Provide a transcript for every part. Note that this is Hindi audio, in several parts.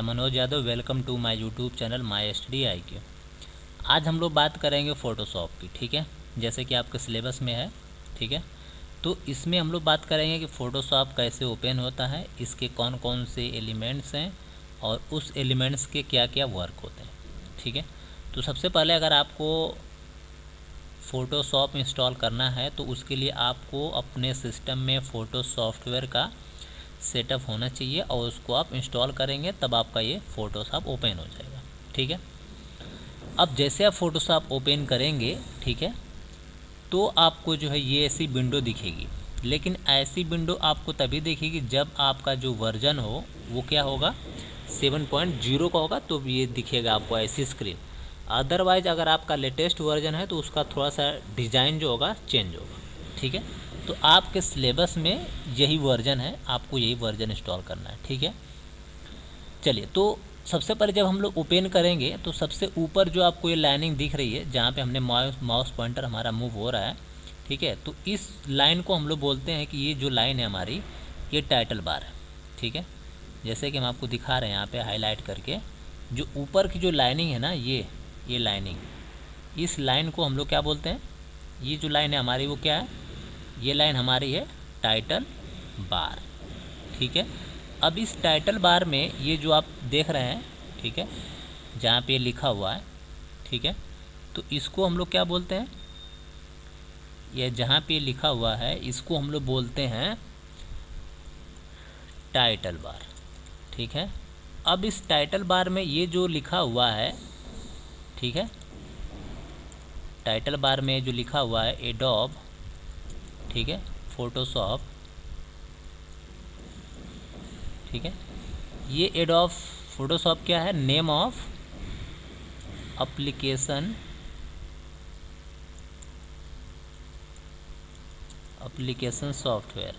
Manoj Yadav, welcome to my YouTube channel my study IQ। आज हम लोग बात करेंगे फ़ोटोशॉप की। ठीक है, जैसे कि आपके सिलेबस में है। ठीक है, तो इसमें हम लोग बात करेंगे कि फ़ोटोशॉप कैसे ओपन होता है, इसके कौन कौन से एलिमेंट्स हैं और उस एलिमेंट्स के क्या क्या वर्क होते हैं। ठीक है, तो सबसे पहले अगर आपको फ़ोटोशॉप इंस्टॉल करना है तो उसके लिए आपको अपने सिस्टम में फ़ोटो सॉफ्टवेयर का सेटअप होना चाहिए और उसको आप इंस्टॉल करेंगे तब आपका ये फ़ोटोशॉप ओपन हो जाएगा। ठीक है, अब जैसे आप फ़ोटोशॉप ओपन करेंगे, ठीक है, तो आपको जो है ये ऐसी विंडो दिखेगी। लेकिन ऐसी विंडो आपको तभी दिखेगी जब आपका जो वर्जन हो वो क्या होगा, 7.0 का होगा, तो ये दिखेगा आपको ऐसी स्क्रीन। अदरवाइज़ अगर आपका लेटेस्ट वर्जन है तो उसका थोड़ा सा डिज़ाइन जो होगा चेंज होगा। ठीक है, तो आपके सिलेबस में यही वर्जन है, आपको यही वर्जन इंस्टॉल करना है। ठीक है, चलिए, तो सबसे पहले जब हम लोग ओपन करेंगे तो सबसे ऊपर जो आपको ये लाइनिंग दिख रही है, जहाँ पे हमने माउस पॉइंटर हमारा मूव हो रहा है, ठीक है, तो इस लाइन को हम लोग बोलते हैं कि ये जो लाइन है हमारी, ये टाइटल बार है। ठीक है, जैसे कि हम आपको दिखा रहे हैं यहाँ पे हाईलाइट करके, जो ऊपर की जो लाइनिंग है ना, ये लाइनिंग, इस लाइन को हम लोग क्या बोलते हैं, ये जो लाइन है हमारी वो क्या है, ये लाइन हमारी है टाइटल बार। ठीक है, अब इस टाइटल बार में ये जो आप देख रहे हैं, ठीक है, जहाँ पे लिखा हुआ है, ठीक है, तो इसको हम लोग क्या बोलते हैं, ये जहाँ पे लिखा हुआ है इसको हम लोग बोलते हैं टाइटल बार। ठीक है, अब इस टाइटल बार में ये जो लिखा हुआ है, ठीक है, टाइटल बार में जो लिखा हुआ है एडोब, ठीक है, फोटोशॉप, ठीक है, ये एडोब फोटोशॉप क्या है, name of application software.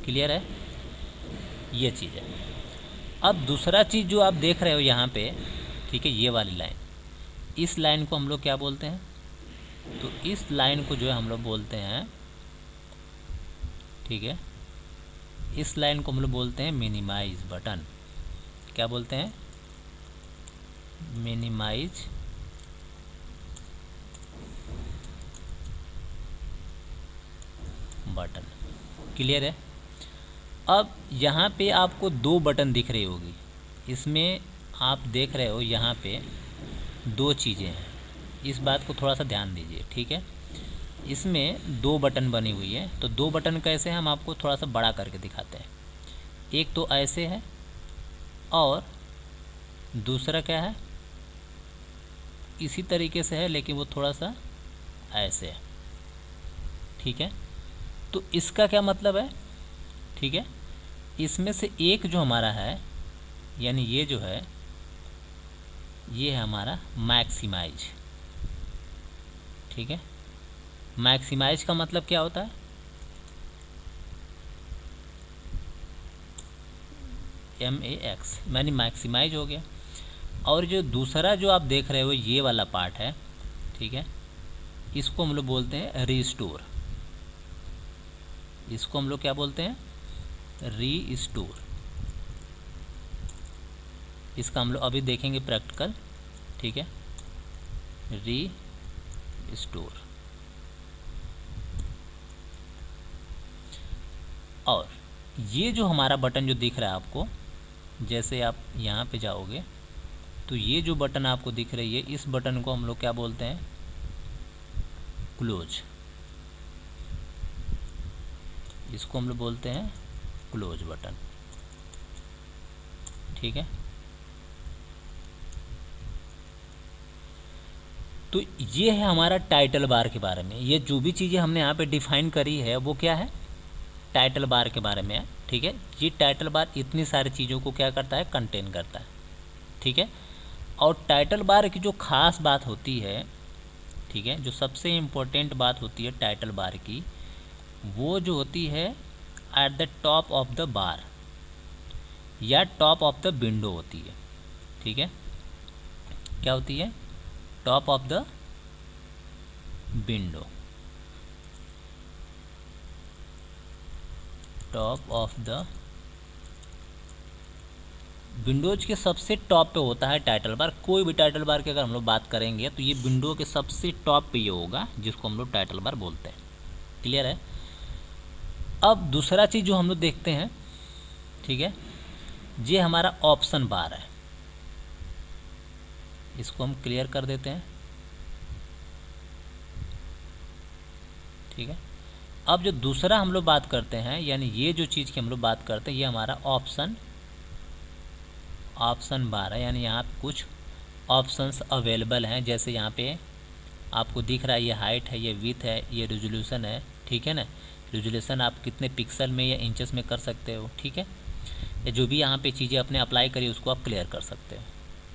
Clear है, ये चीज़ है। अब दूसरा चीज़ जो आप देख रहे हो यहाँ पे, ठीक है, ये वाली लाइन, इस लाइन को हम लोग क्या बोलते हैं, तो इस लाइन को जो है हम लोग बोलते हैं, ठीक है, इस लाइन को हम लोग बोलते हैं मिनिमाइज बटन। क्या बोलते हैं, मिनिमाइज बटन। क्लियर है। अब यहाँ पे आपको दो बटन दिख रही होगी, इसमें आप देख रहे हो यहाँ पे दो चीज़ें हैं, इस बात को थोड़ा सा ध्यान दीजिए। ठीक है, इसमें दो बटन बनी हुई है, तो दो बटन कैसे हैं हम आपको थोड़ा सा बड़ा करके दिखाते हैं। एक तो ऐसे है और दूसरा क्या है, इसी तरीके से है लेकिन वो थोड़ा सा ऐसे है। ठीक है, तो इसका क्या मतलब है, ठीक है, इसमें से एक जो हमारा है, यानी ये जो है, ये है हमारा मैक्सिमाइज। ठीक है, मैक्सिमाइज का मतलब क्या होता है, MAX, यानी मैक्सिमाइज हो गया। और जो दूसरा जो आप देख रहे हो ये वाला पार्ट है, ठीक है, इसको हम लोग बोलते हैं रीस्टोर। इसको हम लोग क्या बोलते हैं, रीस्टोर। इसका हम लोग अभी देखेंगे प्रैक्टिकल। ठीक है, रीस्टोर। और ये जो हमारा बटन जो दिख रहा है आपको, जैसे आप यहाँ पे जाओगे तो ये जो बटन आपको दिख रही है, इस बटन को हम लोग क्या बोलते हैं, क्लोज। इसको हम लोग बोलते हैं क्लोज बटन। ठीक है, तो ये है हमारा टाइटल बार के बारे में। ये जो भी चीज़ें हमने यहाँ पे डिफाइन करी है वो क्या है, टाइटल बार के बारे में है। ठीक है, ये टाइटल बार इतनी सारी चीज़ों को क्या करता है, कंटेन करता है। ठीक है, और टाइटल बार की जो ख़ास बात होती है, ठीक है, जो सबसे इम्पोर्टेंट बात होती है टाइटल बार की, वो जो होती है at the top of the bar या टॉप ऑफ द विंडो होती है। ठीक है, क्या होती है, top of the window, top of the Windows के सबसे टॉप पे होता है टाइटल बार। कोई भी टाइटल बार की अगर हम लोग बात करेंगे तो ये विंडो के सबसे टॉप पे ये होगा, जिसको हम लोग टाइटल बार बोलते हैं। क्लियर है। अब दूसरा चीज़ जो हम लोग देखते हैं, ठीक है, ये हमारा ऑप्शन बार है। इसको हम क्लियर कर देते हैं। ठीक है। अब जो दूसरा हम लोग बात करते हैं, यानी ये जो चीज़ की हम लोग बात करते हैं, ये हमारा ऑप्शन बार है। यानी यहाँ पे कुछ ऑप्शंस अवेलेबल हैं, जैसे यहाँ पे आपको दिख रहा है ये हाइट है, ये विड्थ है, ये रेजोल्यूशन है। ठीक है ना। रेजोल्यूशन आप कितने पिक्सल में या इंचेस में कर सकते हो। ठीक है। या जो भी यहाँ पे चीज़ें अपने अप्लाई करी उसको आप क्लियर कर सकते हो।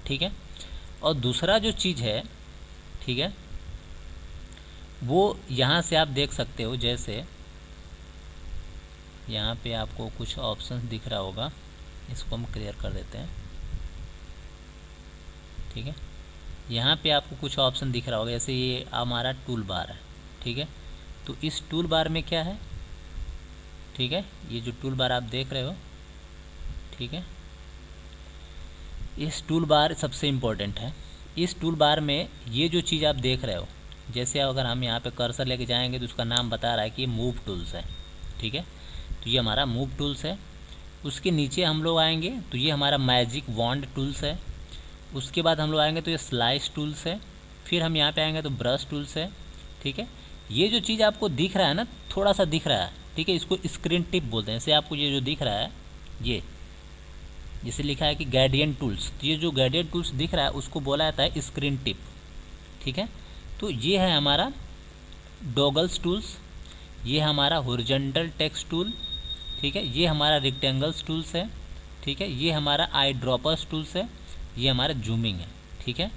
ठीक है। और दूसरा जो चीज़ है, ठीक है, वो यहाँ से आप देख सकते हो, जैसे यहाँ पे आपको कुछ ऑप्शन दिख रहा होगा, इसको हम क्लियर कर देते हैं। ठीक है। यहाँ पे आपको कुछ ऑप्शन दिख रहा होगा, जैसे ये हमारा टूल बार है। ठीक है। तो इस टूल बार में क्या है, ठीक है, ये जो टूल बार आप देख रहे हो, ठीक है, इस टूल बार सबसे इम्पोर्टेंट है। इस टूल बार में ये जो चीज़ आप देख रहे हो, जैसे अगर हम यहाँ पे कर्सर लेके जाएंगे तो उसका नाम बता रहा है कि ये मूव टूल्स है। ठीक है। तो ये हमारा मूव टूल्स है। उसके नीचे हम लोग आएंगे तो ये हमारा मैजिक वॉन्ड टूल्स है। उसके बाद हम लोग आएंगे तो ये स्लाइस टूल्स है। फिर हम यहाँ पे आएंगे तो ब्रश टूल्स है। ठीक है। ये जो चीज़ आपको दिख रहा है ना, थोड़ा सा दिख रहा है, ठीक है, इसको स्क्रीन टिप बोलते हैं। जैसे आपको ये जो दिख रहा है, ये जैसे लिखा है कि गार्डियन टूल्स, तो ये जो गार्डियन टूल्स दिख रहा है उसको बोला जाता है स्क्रीन टिप। ठीक है। तो ये है हमारा डॉगल्स टूल्स, ये हमारा हॉरिजॉन्टल टेक्स्ट टूल। ठीक है। ये हमारा रेक्टेंगल्स टूल्स है। ठीक है। ये हमारा आई ड्रॉपर्स टूल्स है। ये हमारा जूमिंग है। ठीक है।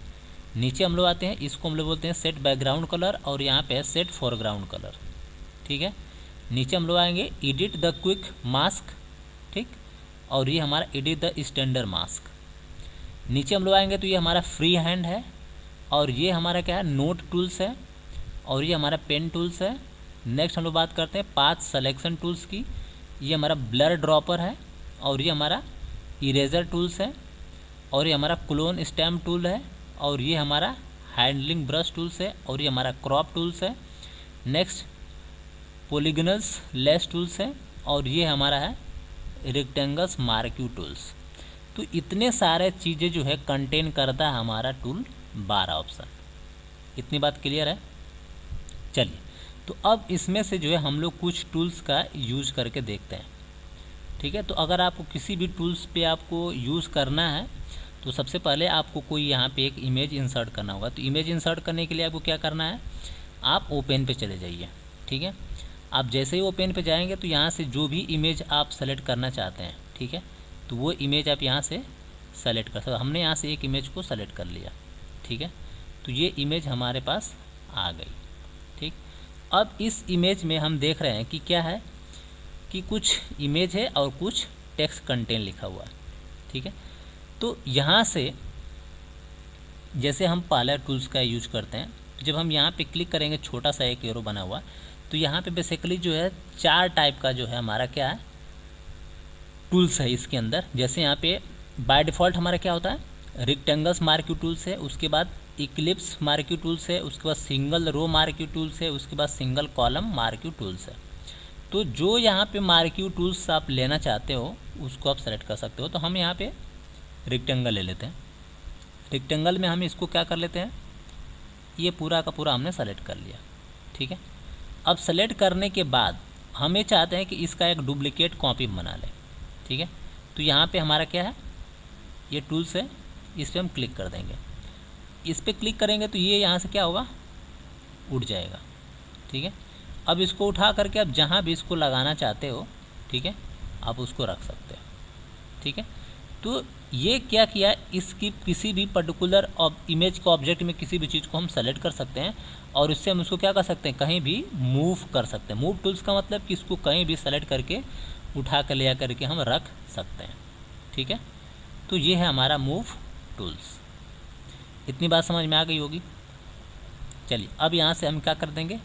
नीचे हम लोग आते हैं, इसको हम लोग बोलते हैं सेट बैकग्राउंड कलर, और यहाँ पे है सेट फोरग्राउंड कलर। ठीक है। नीचे हम लोग आएंगे एडिट द क्विक मास्क। ठीक। और ये हमारा एडिट द स्टैंडर्ड मास्क। नीचे हम लोग आएंगे तो ये हमारा फ्री हैंड है, और ये हमारा क्या है, नोट टूल्स है, और ये हमारा पेन टूल्स है। नेक्स्ट हम लोग बात करते हैं पाथ सिलेक्शन टूल्स की। ये हमारा ब्लर ड्रॉपर है, और ये हमारा इरेजर टूल्स है, और ये हमारा क्लोन स्टैम्प टूल है, और ये हमारा हैंडलिंग ब्रश टूल्स है, और ये हमारा क्रॉप टूल्स है। नेक्स्ट पॉलीगनल्स लेस टूल्स है, और ये हमारा है रेक्टेंगल्स मार्क्यू टूल्स। तो इतने सारे चीज़ें जो है कंटेन करता है हमारा टूल बार ऑप्शन। इतनी बात क्लियर है। चलिए, तो अब इसमें से जो है हम लोग कुछ टूल्स का यूज़ करके देखते हैं। ठीक है। तो अगर आपको किसी भी टूल्स पे आपको यूज़ करना है तो सबसे पहले आपको कोई यहाँ पे एक इमेज इंसर्ट करना होगा। तो इमेज इंसर्ट करने के लिए आपको क्या करना है, आप ओपन पे चले जाइए। ठीक है। आप जैसे ही ओपन पे जाएंगे तो यहाँ से जो भी इमेज आप सेलेक्ट करना चाहते हैं, ठीक है, तो वो इमेज आप यहाँ से सेलेक्ट कर सकते हो। हमने यहाँ से एक इमेज को सेलेक्ट कर लिया। ठीक है। तो ये इमेज हमारे पास आ गई। ठीक। अब इस इमेज में हम देख रहे हैं कि क्या है, कि कुछ इमेज है और कुछ टेक्स्ट कंटेंट लिखा हुआ है। ठीक है। तो यहाँ से जैसे हम पहला टूल्स का यूज करते हैं, जब हम यहाँ पे क्लिक करेंगे, छोटा सा एक एरो बना हुआ, तो यहाँ पे बेसिकली जो है 4 टाइप का जो है हमारा क्या है, टूल्स है इसके अंदर। जैसे यहाँ पे बाय डिफ़ॉल्ट हमारा क्या होता है, रेक्टेंगल्स मार्क्यू टूल्स है, उसके बाद इक्लिप्स मार्क्यू टूल्स है, उसके बाद सिंगल रो मार्क्यू टूल्स है, उसके बाद सिंगल कॉलम मार्क्यू टूल्स है। तो जो यहाँ पे मार्क्यू टूल्स आप लेना चाहते हो उसको आप सेलेक्ट कर सकते हो। तो हम यहाँ पे रेक्टेंगल ले लेते हैं। रेक्टेंगल में हम इसको क्या कर लेते हैं, ये पूरा का पूरा हमने सेलेक्ट कर लिया। ठीक है। अब सेलेक्ट करने के बाद हमें चाहते हैं कि इसका एक डुप्लीकेट कॉपी बना लें। ठीक है। तो यहाँ पे हमारा क्या है, ये टूल्स है, इस पर हम क्लिक कर देंगे। इस पर क्लिक करेंगे तो ये यहाँ से क्या होगा, उड़ जाएगा। ठीक है। अब इसको उठा करके आप जहाँ भी इसको लगाना चाहते हो, ठीक है, आप उसको रख सकते हो। ठीक है। तो ये क्या किया, इसकी किसी भी पर्टिकुलर इमेज के ऑब्जेक्ट में किसी भी चीज़ को हम सेलेक्ट कर सकते हैं, और इससे हम उसको क्या कर सकते हैं, कहीं भी मूव कर सकते हैं। मूव टूल्स का मतलब कि इसको कहीं भी सेलेक्ट करके उठा कर ले करके हम रख सकते हैं। ठीक है। तो ये है हमारा मूव टूल्स। इतनी बात समझ में आ गई होगी। चलिए, अब यहाँ से हम क्या कर देंगे,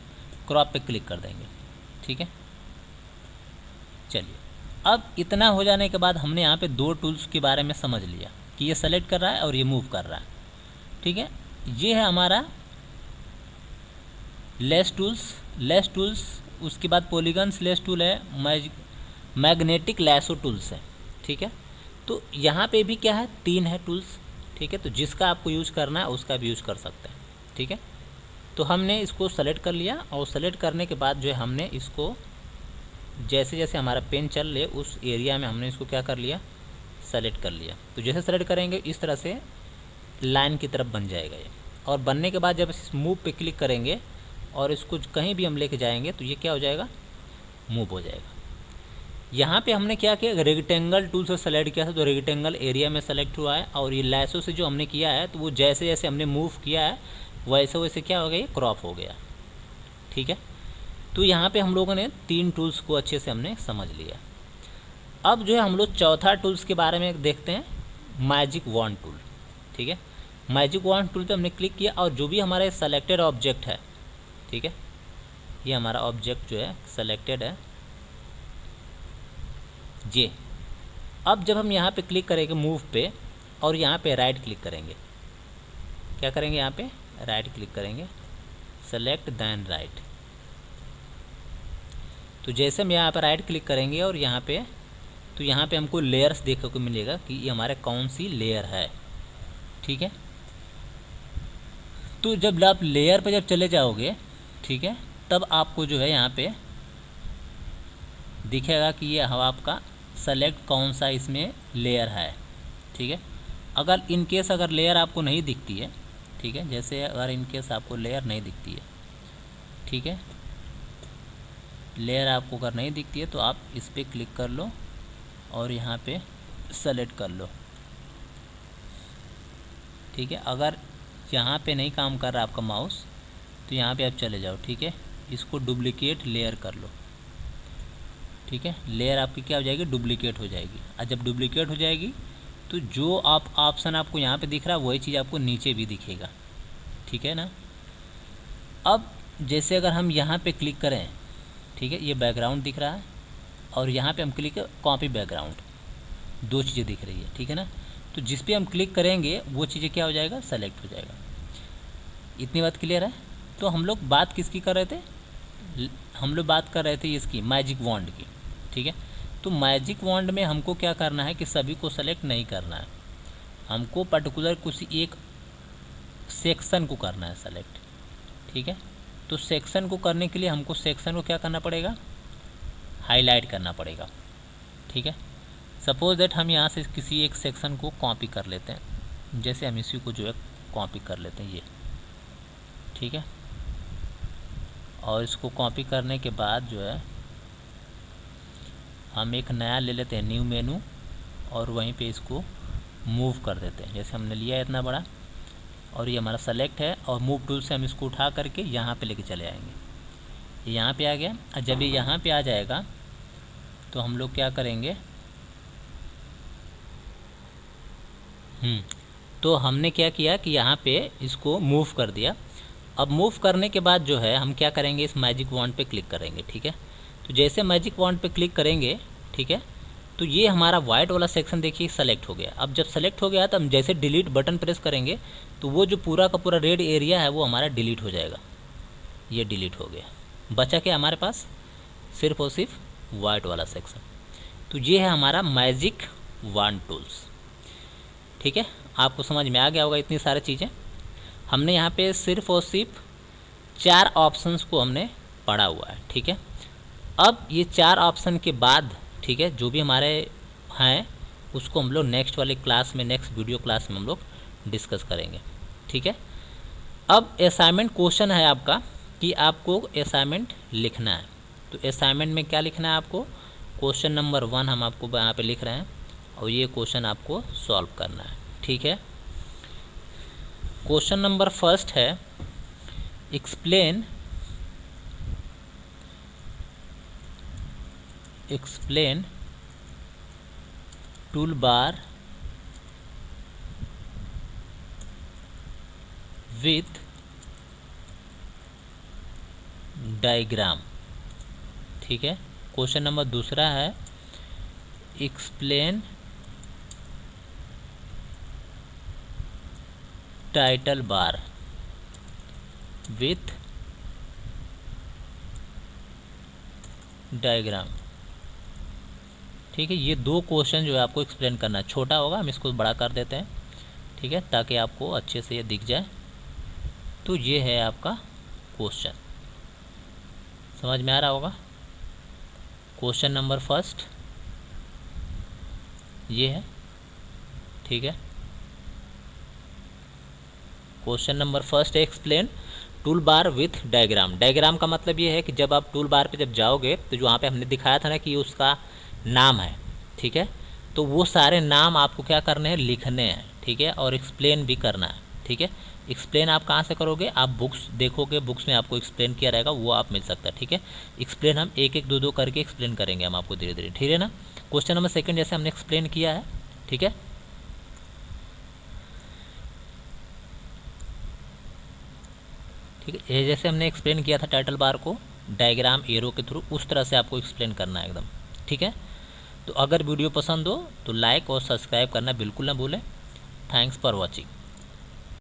क्रॉप पे क्लिक कर देंगे। ठीक है। चलिए, अब इतना हो जाने के बाद हमने यहाँ पे दो टूल्स के बारे में समझ लिया कि ये सेलेक्ट कर रहा है और ये मूव कर रहा है, ठीक है। ये है हमारा लेस टूल्स, उसके बाद पॉलीगन्स लेस टूल है, मैग्नेटिक लैसो टूल्स है, ठीक है। तो यहाँ पे भी क्या है, 3 है टूल्स, ठीक है। तो जिसका आपको यूज़ करना है उसका भी यूज़ कर सकते हैं, ठीक है। तो हमने इसको सेलेक्ट कर लिया और सेलेक्ट करने के बाद जो है हमने इसको जैसे जैसे हमारा पेन चल रहे उस एरिया में हमने इसको क्या कर लिया, सेलेक्ट कर लिया। तो जैसे सेलेक्ट करेंगे इस तरह से लाइन की तरफ बन जाएगा ये। और बनने के बाद जब इस मूव पे क्लिक करेंगे और इसको कहीं भी हम लेके जाएंगे तो ये क्या हो जाएगा, मूव हो जाएगा। यहाँ पे हमने क्या किया, रेक्टेंगल टूल से सेलेक्ट किया था तो रेक्टेंगल एरिया में सेलेक्ट हुआ है, और ये लैसो से जो हमने किया है तो वो जैसे जैसे हमने मूव किया है वैसे वैसे क्या हो गया, ये क्रॉप हो गया, ठीक है। तो यहाँ पे हम लोगों ने 3 टूल्स को अच्छे से हमने समझ लिया। अब जो है हम लोग चौथा टूल्स के बारे में देखते हैं, मैजिक वॉन्ड टूल, ठीक है। मैजिक वॉन्ड टूल पे हमने क्लिक किया और जो भी हमारा सेलेक्टेड ऑब्जेक्ट है, ठीक है, ये हमारा ऑब्जेक्ट जो है सेलेक्टेड है ये। अब जब हम यहाँ पे क्लिक करेंगे मूव पे और यहाँ पे राइट क्लिक करेंगे, क्या करेंगे, यहाँ पे राइट क्लिक करेंगे, सेलेक्ट देन राइट। तो जैसे हम यहाँ पर राइट क्लिक करेंगे और यहाँ पे, तो यहाँ पे हमको लेयर्स देखने को मिलेगा कि ये हमारे कौन सी लेयर है, ठीक है। तो जब आप लेयर पे जब चले जाओगे, ठीक है, तब आपको जो है यहाँ पे दिखेगा कि ये हवा आपका सेलेक्ट कौन सा इसमें लेयर है, ठीक है। अगर इन केस अगर लेयर आपको नहीं दिखती है, ठीक है, जैसे अगर इन केस आपको लेयर नहीं दिखती है, ठीक है, लेयर आपको अगर नहीं दिखती है तो आप इस पर क्लिक कर लो और यहाँ पे सेलेक्ट कर लो, ठीक है। अगर यहाँ पे नहीं काम कर रहा आपका माउस तो यहाँ पे आप चले जाओ, ठीक है, इसको डुप्लीकेट लेयर कर लो, ठीक है। लेयर आपकी क्या हो जाएगी, डुप्लीकेट हो जाएगी। और जब डुप्लीकेट हो जाएगी तो जो आप ऑप्शन आपको यहाँ पे दिख रहा है वही चीज़ आपको नीचे भी दिखेगा, ठीक है ना। अब जैसे अगर हम यहाँ पे क्लिक करें, ठीक है, ये बैकग्राउंड दिख रहा है और यहाँ पे हम क्लिक कॉपी बैकग्राउंड, 2 चीज़ें दिख रही है, ठीक है ना। तो जिस पे हम क्लिक करेंगे वो चीज़ें क्या हो जाएगा, सेलेक्ट हो जाएगा। इतनी बात क्लियर है। तो हम लोग बात किसकी कर रहे थे, हम लोग बात कर रहे थे इसकी मैजिक वॉन्ड की, ठीक है। तो मैजिक वॉन्ड में हमको क्या करना है कि सभी को सेलेक्ट नहीं करना है, हमको पर्टिकुलर कुछ एक सेक्शन को करना है सेलेक्ट, ठीक है। तो सेक्शन को करने के लिए हमको सेक्शन को क्या करना पड़ेगा, हाईलाइट करना पड़ेगा, ठीक है। सपोज दैट हम यहाँ से किसी एक सेक्शन को कॉपी कर लेते हैं, जैसे हम इसी को जो है कॉपी कर लेते हैं ये, ठीक है। और इसको कॉपी करने के बाद जो है हम एक नया ले लेते हैं, न्यू मेनू, और वहीं पे इसको मूव कर देते हैं। जैसे हमने लिया है इतना बड़ा और ये हमारा सेलेक्ट है, और मूव टूल से हम इसको उठा करके यहाँ पे लेके चले आएंगे, ये यहाँ पे आ गया। और जब ये यहाँ पे आ जाएगा तो हम लोग क्या करेंगे, तो हमने क्या किया कि यहाँ पे इसको मूव कर दिया। अब मूव करने के बाद जो है हम क्या करेंगे, इस मैजिक वॉन्ड पे क्लिक करेंगे, ठीक है। तो जैसे मैजिक वॉन्ड पे क्लिक करेंगे, ठीक है, तो ये हमारा वाइट वाला सेक्शन देखिए सेलेक्ट हो गया। अब जब सेलेक्ट हो गया तो हम जैसे डिलीट बटन प्रेस करेंगे तो वो जो पूरा का पूरा रेड एरिया है वो हमारा डिलीट हो जाएगा, ये डिलीट हो गया। बचा क्या हमारे पास, सिर्फ और सिर्फ वाइट वाला सेक्शन। तो ये है हमारा मैजिक वॉन्ड टूल्स, ठीक है। आपको समझ में आ गया होगा इतनी सारी चीज़ें। हमने यहाँ पे सिर्फ और सिर्फ 4 ऑप्शंस को हमने पढ़ा हुआ है, ठीक है। अब ये 4 ऑप्शन के बाद, ठीक है, जो भी हमारे हैं उसको हम लोग नेक्स्ट वाले क्लास में, नेक्स्ट वीडियो क्लास में हम लोग डिस्कस करेंगे, ठीक है। अब असाइनमेंट क्वेश्चन है आपका कि आपको असाइनमेंट लिखना है। तो असाइनमेंट में क्या लिखना है आपको, क्वेश्चन नंबर 1 हम आपको यहाँ पे लिख रहे हैं और ये क्वेश्चन आपको सॉल्व करना है, ठीक है। क्वेश्चन नंबर 1 है, एक्सप्लेन टूलबार विथ डायग्राम, ठीक है। क्वेश्चन नंबर 2 है, explain title bar with diagram. ठीक है, ये दो क्वेश्चन जो है आपको एक्सप्लेन करना है। छोटा होगा, हम इसको बड़ा कर देते हैं, ठीक है, ताकि आपको अच्छे से ये दिख जाए। तो ये है आपका क्वेश्चन, समझ में आ रहा होगा। क्वेश्चन नंबर फर्स्ट ये है, ठीक है। क्वेश्चन नंबर फर्स्ट है explain tool bar with diagram. Diagram का मतलब ये है कि जब आप टूल बार पे जब जाओगे तो जो वहाँ पे हमने दिखाया था ना कि उसका नाम है, ठीक है, तो वो सारे नाम आपको क्या करने हैं, लिखने हैं, ठीक है, और एक्सप्लेन भी करना है, ठीक है। एक्सप्लेन आप कहाँ से करोगे, आप बुक्स देखोगे, बुक्स में आपको एक्सप्लेन किया रहेगा, वो आप मिल सकता है, ठीक है। एक्सप्लेन हम एक एक दो दो करके एक्सप्लेन करेंगे हम आपको धीरे धीरे, ठीक है ना। क्वेश्चन नंबर सेकंड जैसे हमने एक्सप्लेन किया है, ठीक है, ठीक है, ये जैसे हमने एक्सप्लेन किया था टाइटल बार को डायग्राम एरो के थ्रू, उस तरह से आपको एक्सप्लेन करना है एकदम, ठीक है। तो अगर वीडियो पसंद हो तो लाइक और सब्सक्राइब करना बिल्कुल ना भूलें। Thanks for watching.